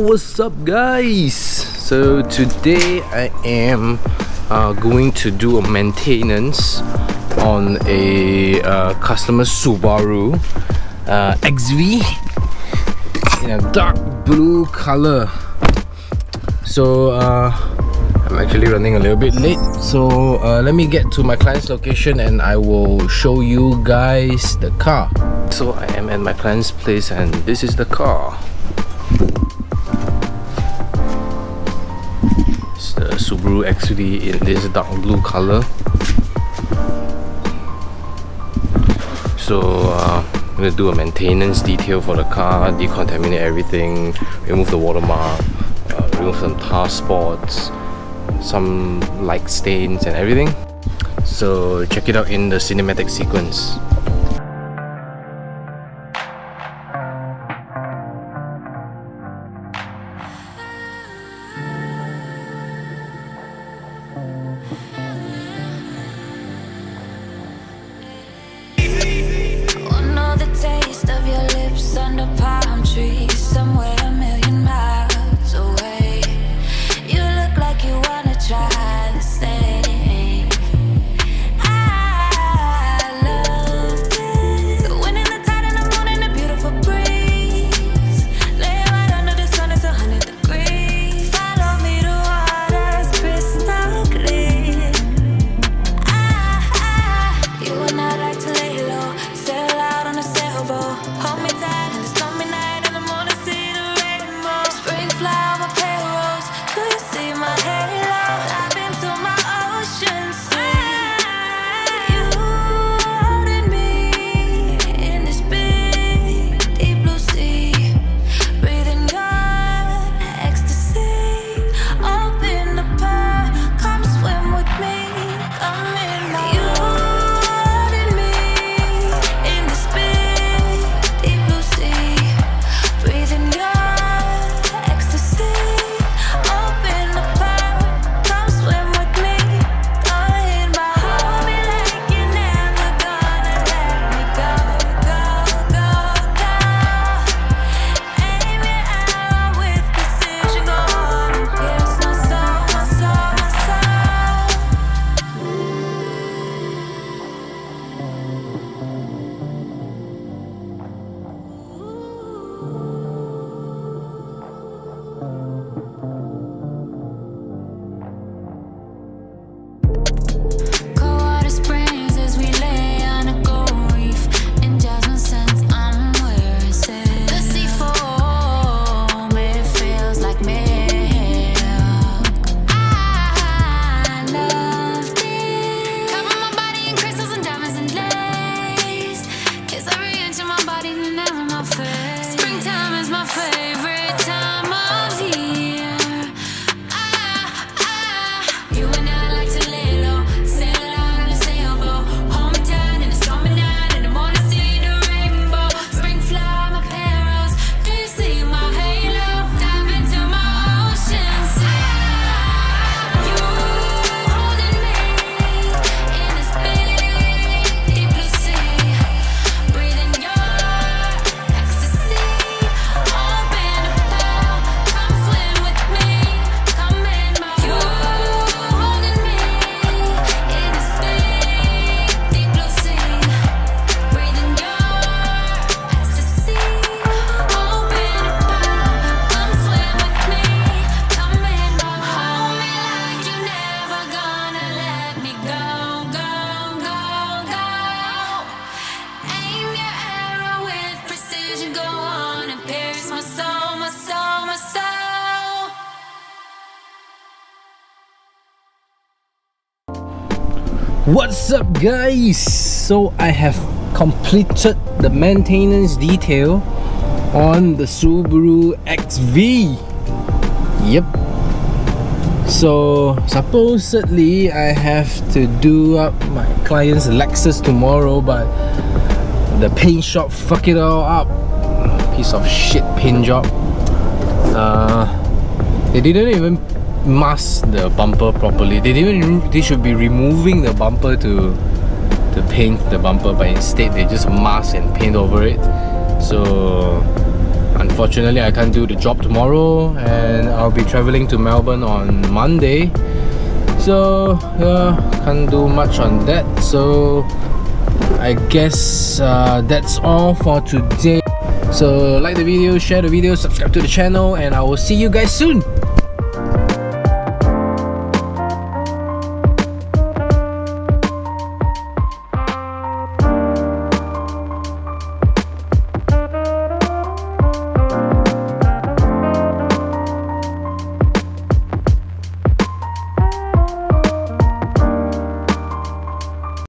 what's up guys? So today I am going to do a maintenance on a customer Subaru XV in a dark blue color. So I'm actually running a little bit late, so let me get to my client's location and I will show you guys the car. So I am at my client's place and this is the car. It's the Subaru XV in this dark blue color. So I'm going to do a maintenance detail for the car, decontaminate everything, remove the watermark, remove some tar spots, some light stains and everything. So check it out in the cinematic sequence. What's up guys? So I have completed the maintenance detail on the Subaru XV. Yep. So supposedly I have to do up my client's Lexus tomorrow, but the paint shop fuck it all up. Piece of shit paint job. They didn't even mask the bumper properly. They should be removing the bumper to paint the bumper, but instead they just mask and paint over it. So unfortunately I can't do the job tomorrow, and I'll be traveling to Melbourne on Monday. So can't do much on that. So I guess that's all for today. So like the video, share the video, subscribe to the channel, and I will see you guys soon.